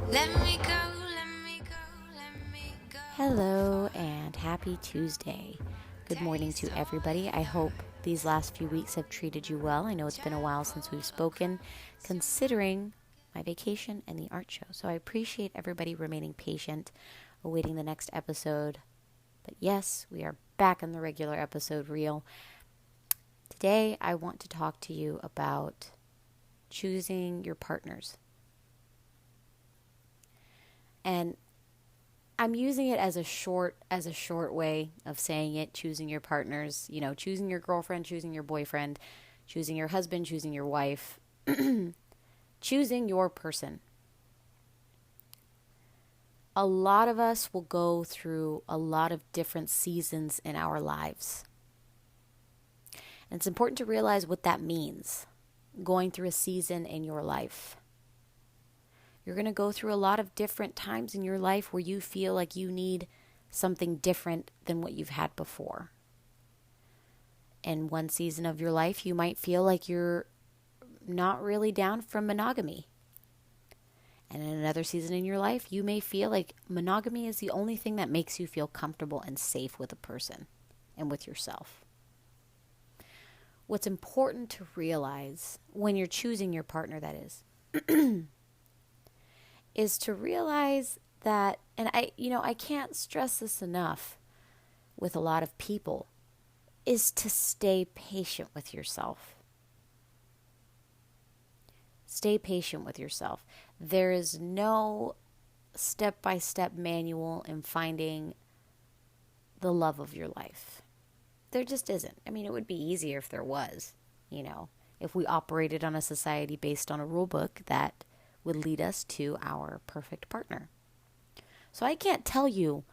Let me go, let me go, let me go. Hello and happy Tuesday. Good morning to everybody. I hope these last few weeks have treated you well. I know it's been a while since we've spoken, considering my vacation and the art show. So I appreciate everybody remaining patient, awaiting the next episode. But yes, we are back on the regular episode reel. Today, I want to talk to you about choosing your partners. And I'm using it as a short way of saying it, choosing your partners, choosing your girlfriend, choosing your boyfriend, choosing your husband, choosing your wife, choosing your person. A lot of us will go through a lot of different seasons in our lives. And it's important to realize what that means, going through a season in your life. You're going to go through a lot of different times in your life where you feel like you need something different than what you've had before. In one season of your life, you might feel like you're not really down for monogamy. And in another season in your life, you may feel like monogamy is the only thing that makes you feel comfortable and safe with a person and with yourself. What's important to realize when you're choosing your partner, that is to realize that, and I can't stress this enough with a lot of people, is to stay patient with yourself. Stay patient with yourself. There is no step-by-step manual in finding the love of your life. There just isn't. I mean, it would be easier if there was, if we operated on a society based on a rule book that would lead us to our perfect partner. So I can't tell you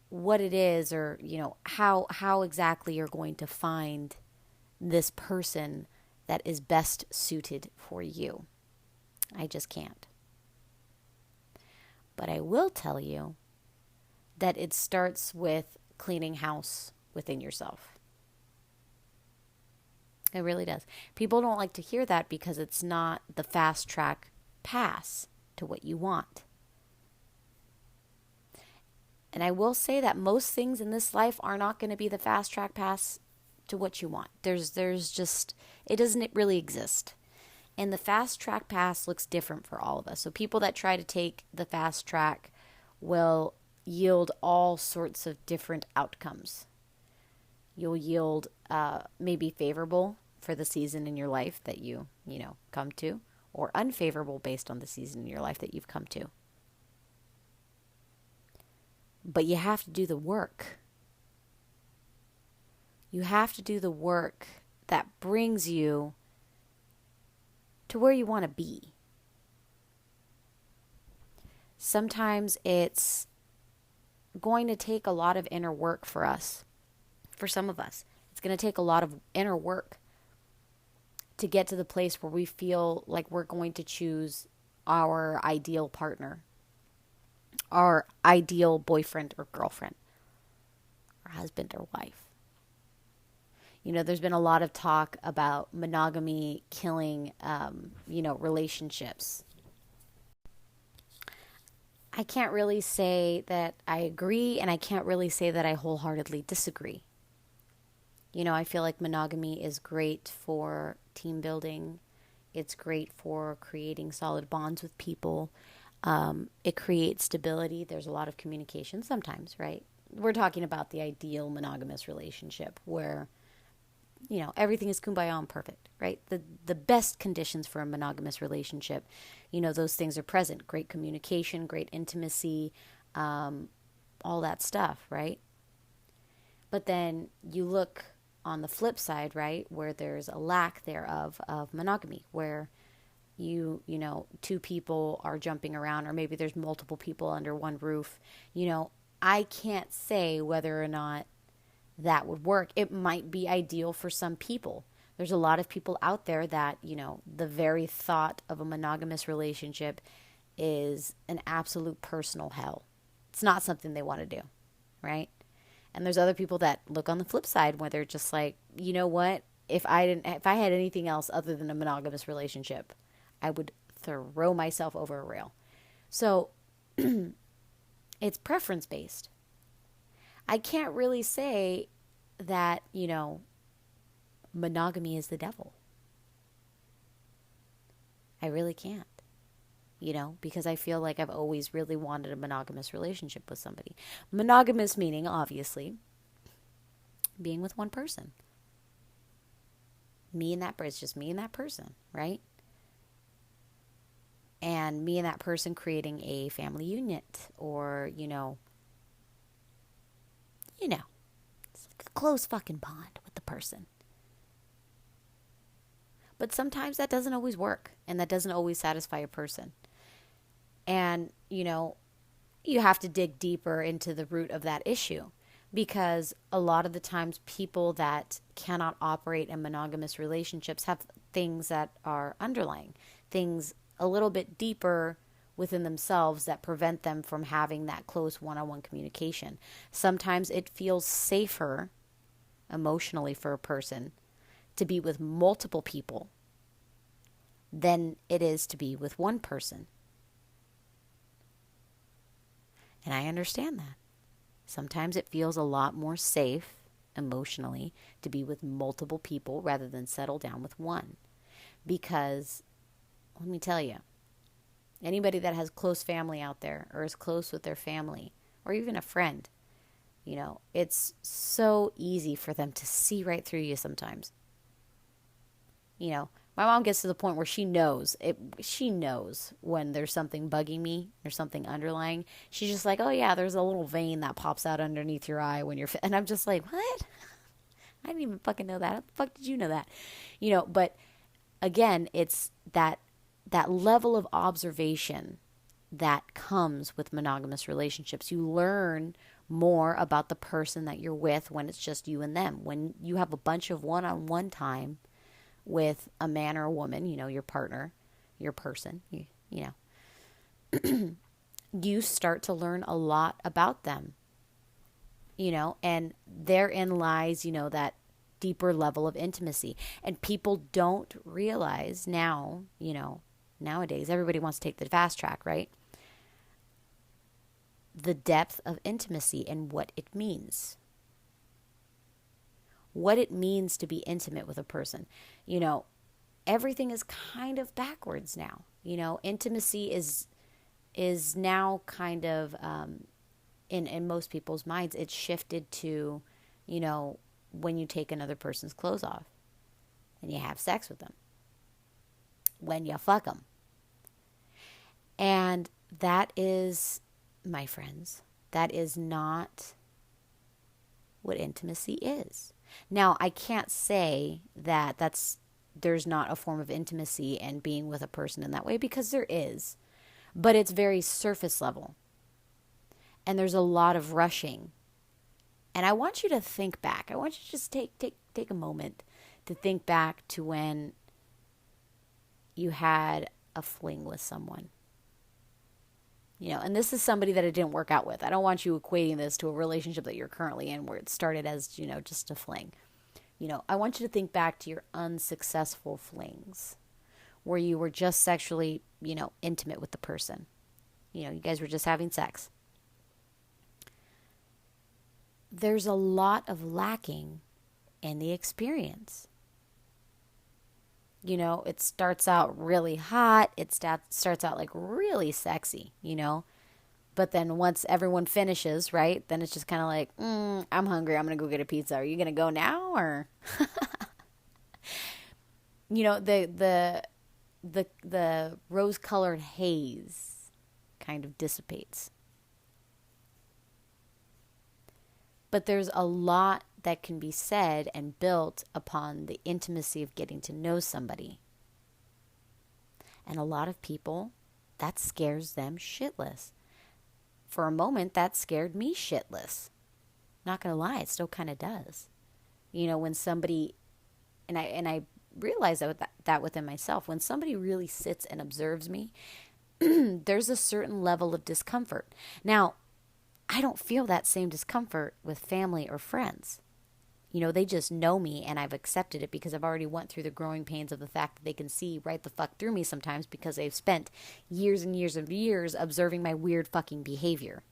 what it is or, how exactly you're going to find this person that is best suited for you. I just can't. But I will tell you that it starts with cleaning house within yourself. It really does. People don't like to hear that because it's not the fast track pass to what you want. And I will say that most things in this life are not going to be the fast track pass to what you want. There's just, it doesn't really exist. And the fast track pass looks different for all of us. So people that try to take the fast track will yield all sorts of different outcomes. You'll yield maybe favorable for the season in your life that you come to, or unfavorable based on the season in your life that you've come to. But you have to do the work. You have to do the work that brings you to where you want to be. Sometimes it's going to take a lot of inner work for us. For some of us, it's going to take a lot of inner work to get to the place where we feel like we're going to choose our ideal partner, our ideal boyfriend or girlfriend, or husband or wife. There's been a lot of talk about monogamy killing, relationships. I can't really say that I agree, and I can't really say that I wholeheartedly disagree. I feel like monogamy is great for team building. It's great for creating solid bonds with people. It creates stability. There's a lot of communication sometimes, right? We're talking about the ideal monogamous relationship where, everything is kumbaya and perfect, right? The best conditions for a monogamous relationship, those things are present. Great communication, great intimacy, all that stuff, right? But then you look on the flip side, right, where there's a lack thereof of monogamy, where two people are jumping around, or maybe there's multiple people under one roof. I can't say whether or not that would work. It might be ideal for some people. There's a lot of people out there that, the very thought of a monogamous relationship is an absolute personal hell. It's not something they want to do, right? And there's other people that look on the flip side where they're just like, what? If I had anything else other than a monogamous relationship, I would throw myself over a rail. So it's preference based. I can't really say that, monogamy is the devil. I really can't, because I feel like I've always really wanted a monogamous relationship with somebody. Monogamous meaning, obviously, being with one person. Me and that person. It's just me and that person, right? And me and that person creating a family unit, or, it's like a close fucking bond with the person. But sometimes that doesn't always work, and that doesn't always satisfy a person. And, you have to dig deeper into the root of that issue, because a lot of the times people that cannot operate in monogamous relationships have things that are underlying, things a little bit deeper within themselves that prevent them from having that close one-on-one communication. Sometimes it feels safer emotionally for a person to be with multiple people than it is to be with one person. And I understand that. Sometimes it feels a lot more safe emotionally to be with multiple people rather than settle down with one. Because, let me tell you, anybody that has close family out there, or is close with their family, or even a friend, it's so easy for them to see right through you sometimes. My mom gets to the point where she knows when there's something bugging me or something underlying. She's just like, oh yeah, there's a little vein that pops out underneath your eye when you're, and I'm just like, what? I didn't even fucking know that. How the fuck did you know that? But again, it's that level of observation that comes with monogamous relationships. You learn more about the person that you're with when it's just you and them. When you have a bunch of one-on-one time with a man or a woman, your partner, your person, you start to learn a lot about them, and therein lies, that deeper level of intimacy. And people don't realize now, nowadays, everybody wants to take the fast track, right? The depth of intimacy and what it means. What it means to be intimate with a person. Everything is kind of backwards now. Intimacy is now kind of, in most people's minds, it's shifted to, when you take another person's clothes off and you have sex with them. When you fuck them. And that is, my friends, that is not what intimacy is. Now, I can't say that there's not a form of intimacy and being with a person in that way, because there is, but it's very surface level. And there's a lot of rushing. And I want you to think back. I want you to just take a moment to think back to when you had a fling with someone. And this is somebody that it didn't work out with. I don't want you equating this to a relationship that you're currently in where it started as, just a fling. I want you to think back to your unsuccessful flings where you were just sexually, intimate with the person. You guys were just having sex. There's a lot of lacking in the experience. It starts out really hot. It starts out like really sexy, But then once everyone finishes, right, then it's just kind of like, I'm hungry. I'm going to go get a pizza. Are you going to go now? Or, the rose-colored haze kind of dissipates. But there's a lot that can be said and built upon the intimacy of getting to know somebody. And a lot of people, that scares them shitless. For a moment, that scared me shitless. Not gonna lie, it still kind of does. When somebody, and I realize that within myself, when somebody really sits and observes me, there's a certain level of discomfort. Now, I don't feel that same discomfort with family or friends. They just know me and I've accepted it because I've already went through the growing pains of the fact that they can see right the fuck through me sometimes because they've spent years and years and years observing my weird fucking behavior.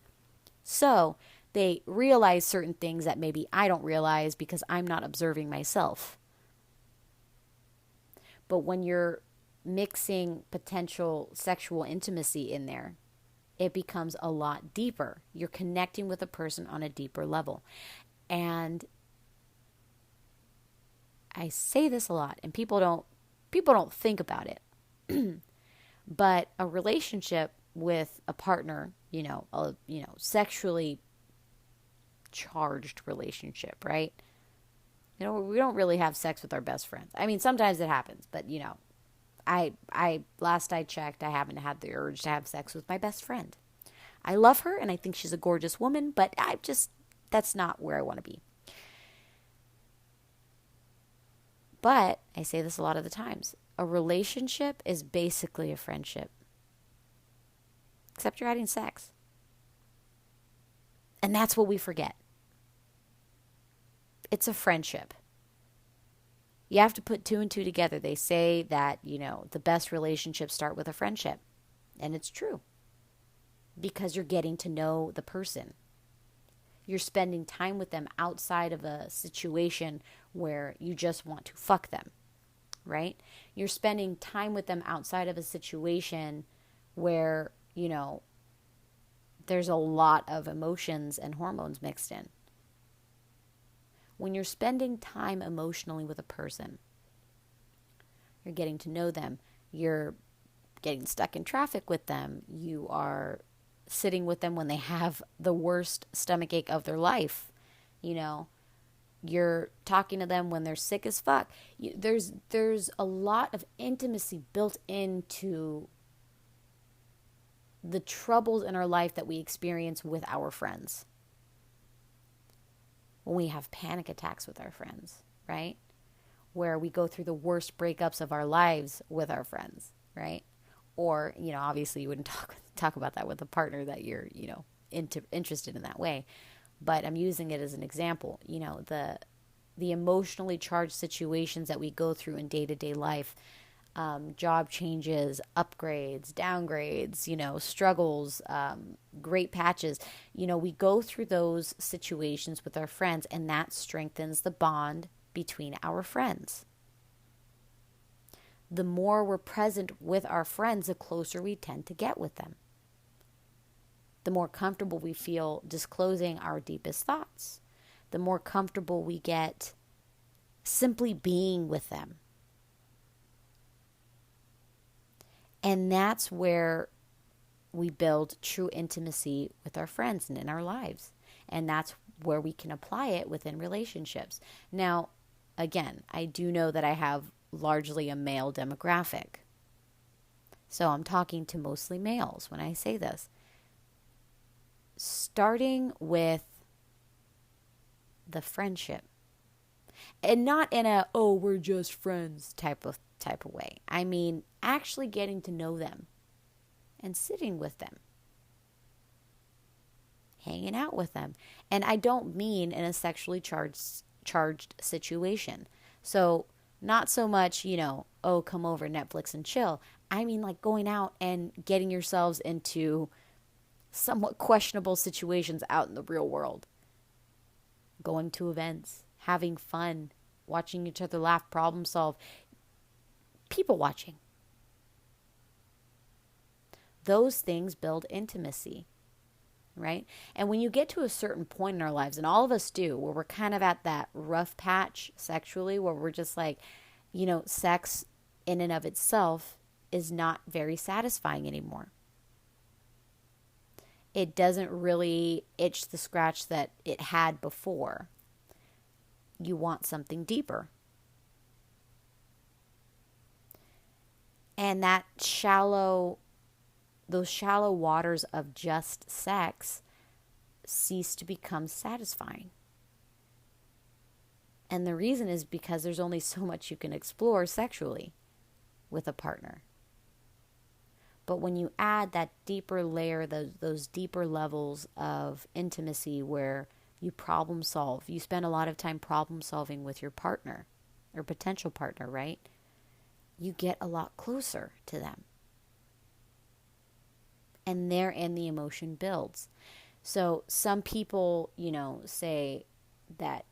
So they realize certain things that maybe I don't realize because I'm not observing myself. But when you're mixing potential sexual intimacy in there, it becomes a lot deeper. You're connecting with a person on a deeper level. And I say this a lot and people don't think about it. But a relationship with a partner, sexually charged relationship, right? We don't really have sex with our best friends. I mean, sometimes it happens, but I last I checked, I haven't had the urge to have sex with my best friend. I love her and I think she's a gorgeous woman, but that's not where I want to be. But I say this a lot of the times. A relationship is basically a friendship. Except you're having sex. And that's what we forget. It's a friendship. You have to put two and two together. They say that, the best relationships start with a friendship. And it's true. Because you're getting to know the person. You're spending time with them outside of a situation where you just want to fuck them, right? You're spending time with them outside of a situation where, there's a lot of emotions and hormones mixed in. When you're spending time emotionally with a person, you're getting to know them. You're getting stuck in traffic with them. You are sitting with them when they have the worst stomachache of their life. You're talking to them when they're sick as fuck. There's a lot of intimacy built into the troubles in our life that we experience with our friends. When we have panic attacks with our friends, right? Where we go through the worst breakups of our lives with our friends, right? Or, obviously you wouldn't talk about that with a partner that you're, interested in that way. But I'm using it as an example. The emotionally charged situations that we go through in day-to-day life, job changes, upgrades, downgrades, struggles, great patches. We go through those situations with our friends, and that strengthens the bond between our friends. The more we're present with our friends, the closer we tend to get with them. The more comfortable we feel disclosing our deepest thoughts. The more comfortable we get simply being with them. And that's where we build true intimacy with our friends and in our lives. And that's where we can apply it within relationships. Now, again, I do know that I have largely a male demographic. So I'm talking to mostly males when I say this. Starting with the friendship. And not in a, we're just friends type of way. I mean, actually getting to know them and sitting with them. Hanging out with them. And I don't mean in a sexually charged situation. So not so much, come over, Netflix and chill. I mean like going out and getting yourselves into somewhat questionable situations out in the real world. Going to events, having fun, watching each other laugh, problem solve. People watching. Those things build intimacy, right? And when you get to a certain point in our lives, and all of us do, where we're kind of at that rough patch sexually, where we're just like, sex in and of itself is not very satisfying anymore. It doesn't really itch the scratch that it had before. You want something deeper. And those shallow waters of just sex cease to become satisfying. And the reason is because there's only so much you can explore sexually with a partner. But when you add that deeper layer, those deeper levels of intimacy where, You problem solve. You spend a lot of time problem solving with your partner or potential partner, right? You get a lot closer to them. And therein the emotion builds. So some people, say that,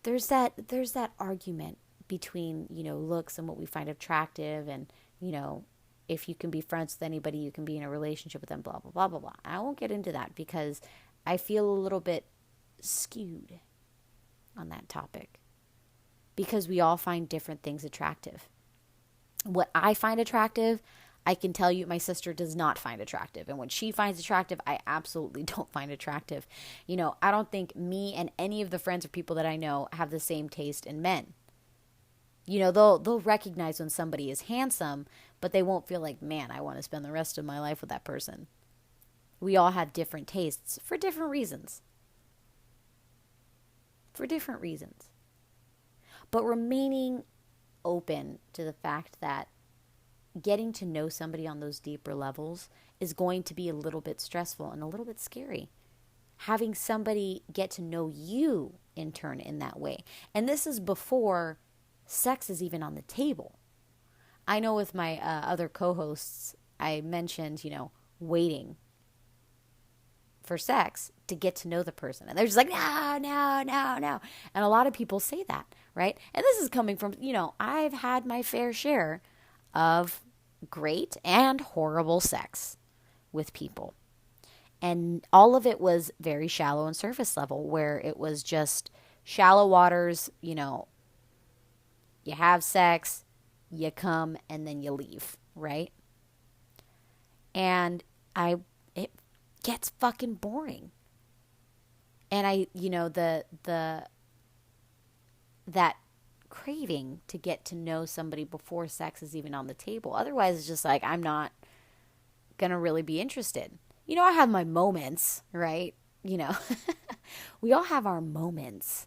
there's that argument between, looks and what we find attractive, and, if you can be friends with anybody, you can be in a relationship with them, blah, blah, blah, blah, blah. I won't get into that because I feel a little bit skewed on that topic because we all find different things attractive. What I find attractive, I can tell you my sister does not find attractive. And what she finds attractive, I absolutely don't find attractive. I don't think me and any of the friends or people that I know have the same taste in men. They'll recognize when somebody is handsome, but they won't feel like, man, I want to spend the rest of my life with that person. We all have different tastes for different reasons. But remaining open to the fact that getting to know somebody on those deeper levels is going to be a little bit stressful and a little bit scary. Having somebody get to know you in turn in that way. And this is before sex is even on the table. I know with my other co-hosts, I mentioned, waiting for sex to get to know the person. And they're just like, no, no, no, no. And a lot of people say that, right? And this is coming from, I've had my fair share of great and horrible sex with people. And all of it was very shallow and surface level, where it was just shallow waters, you have sex, you come, and then you leave, right? And it gets fucking boring. And that craving to get to know somebody before sex is even on the table. Otherwise, it's just like, I'm not gonna really be interested. I have my moments, right? We all have our moments.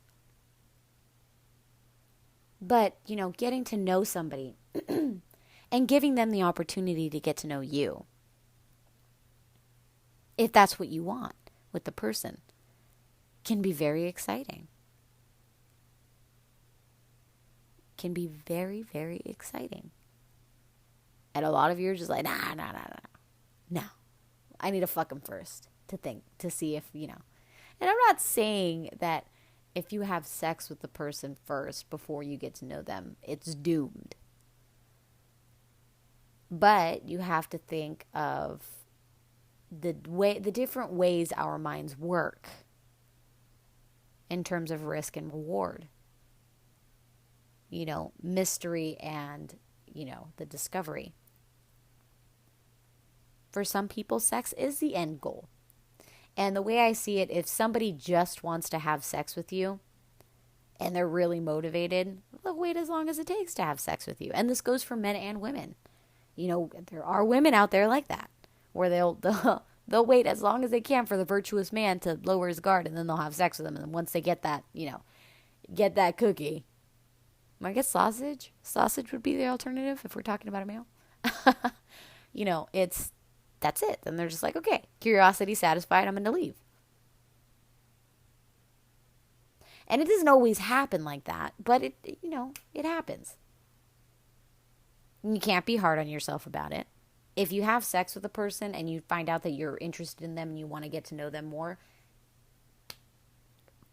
But, getting to know somebody and giving them the opportunity to get to know you, if that's what you want with the person, can be very exciting. Can be very, very exciting. And a lot of you are just like, nah. No. I need to fuck him first to see if, And I'm not saying that if you have sex with the person first before you get to know them, it's doomed. But you have to think of the different ways our minds work in terms of risk and reward. Mystery and, the discovery. For some people, sex is the end goal. And the way I see it, if somebody just wants to have sex with you and they're really motivated, they'll wait as long as it takes to have sex with you. And this goes for men and women. There are women out there like that, where they'll wait as long as they can for the virtuous man to lower his guard, and then they'll have sex with him. And then once they get that, get that cookie. I guess sausage? Sausage would be the alternative if we're talking about a male. That's it. Then they're just like, okay, curiosity satisfied, I'm going to leave. And it doesn't always happen like that, but it happens. And you can't be hard on yourself about it. If you have sex with a person and you find out that you're interested in them and you want to get to know them more,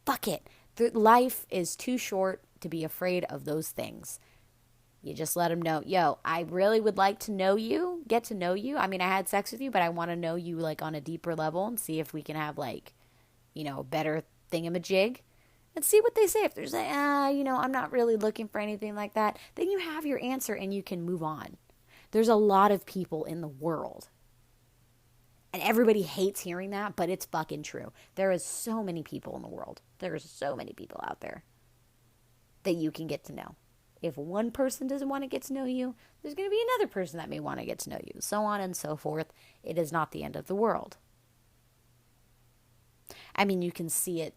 fuck it. Life is too short to be afraid of those things. You just let them know, yo, I really would like to know you, get to know you. I mean, I had sex with you, but I want to know you like on a deeper level and see if we can have like, a better thingamajig. And see what they say. If there's I'm not really looking for anything like that, then you have your answer and you can move on. There's a lot of people in the world. And everybody hates hearing that, but it's fucking true. There is so many people in the world. There are so many people out there that you can get to know. If one person doesn't want to get to know you, there's going to be another person that may want to get to know you. So on and so forth. It is not the end of the world. I mean, you can see it,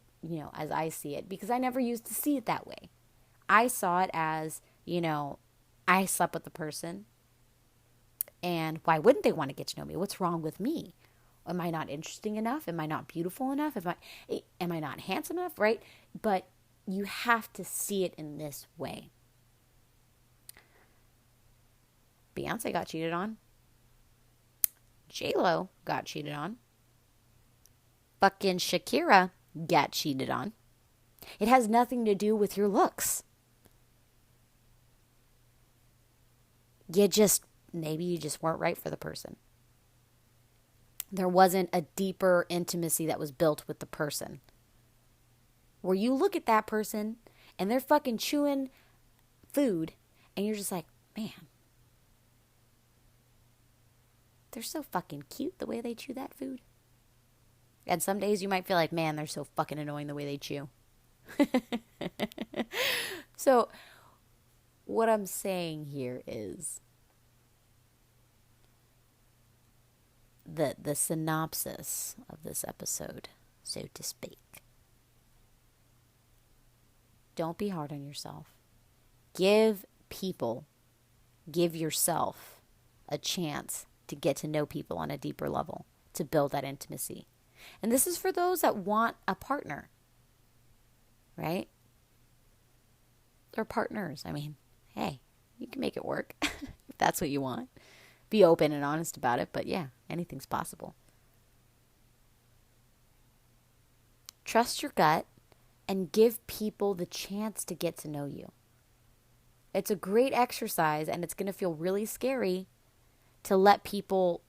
as I see it, because I never used to see it that way. I saw it as, I slept with the person, and why wouldn't they want to get to know me? What's wrong with me? Am I not interesting enough? Am I not beautiful enough? Am I not handsome enough? Right? But you have to see it in this way. Beyonce got cheated on. J-Lo got cheated on. Fucking Shakira got cheated on. It has nothing to do with your looks. Maybe you just weren't right for the person. There wasn't a deeper intimacy that was built with the person. Where you look at that person and they're fucking chewing food and you're just like, man, they're so fucking cute the way they chew that food. And some days you might feel like, man, they're so fucking annoying the way they chew. So what I'm saying here is the synopsis of this episode, so to speak. Don't be hard on yourself. Give yourself a chance to get to know people on a deeper level, to build that intimacy. And this is for those that want a partner, right? Or partners. I mean, hey, you can make it work if that's what you want. Be open and honest about it, but yeah, anything's possible. Trust your gut and give people the chance to get to know you. It's a great exercise, and it's going to feel really scary to let people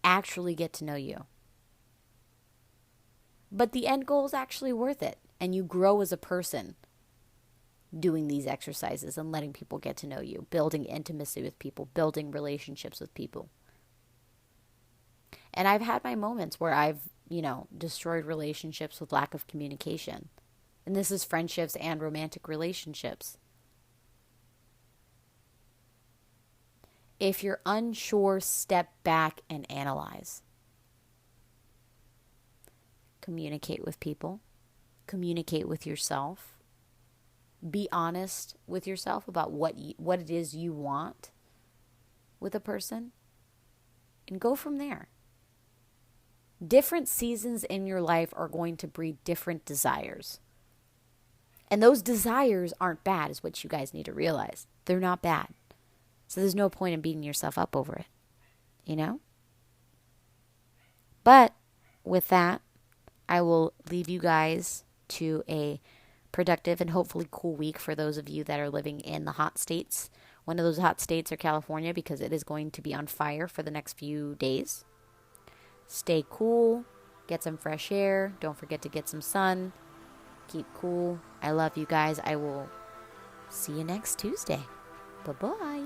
actually get to know you. But the end goal is actually worth it, and you grow as a person doing these exercises and letting people get to know you, building intimacy with people, building relationships with people. And I've had my moments where I've, destroyed relationships with lack of communication. And this is friendships and romantic relationships. If you're unsure, step back and analyze. Communicate with people. Communicate with yourself. Be honest with yourself about what it is you want with a person. And go from there. Different seasons in your life are going to breed different desires. And those desires aren't bad, is what you guys need to realize. They're not bad. So there's no point in beating yourself up over it, But with that, I will leave you guys to a productive and hopefully cool week for those of you that are living in the hot states. One of those hot states are California, because it is going to be on fire for the next few days. Stay cool. Get some fresh air. Don't forget to get some sun. Keep cool. I love you guys. I will see you next Tuesday. Bye-bye.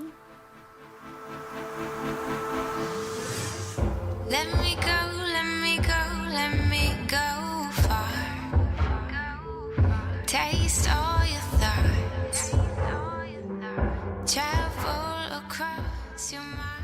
Let me go, let me go, let me go far. Taste all your thoughts. Travel across your mind.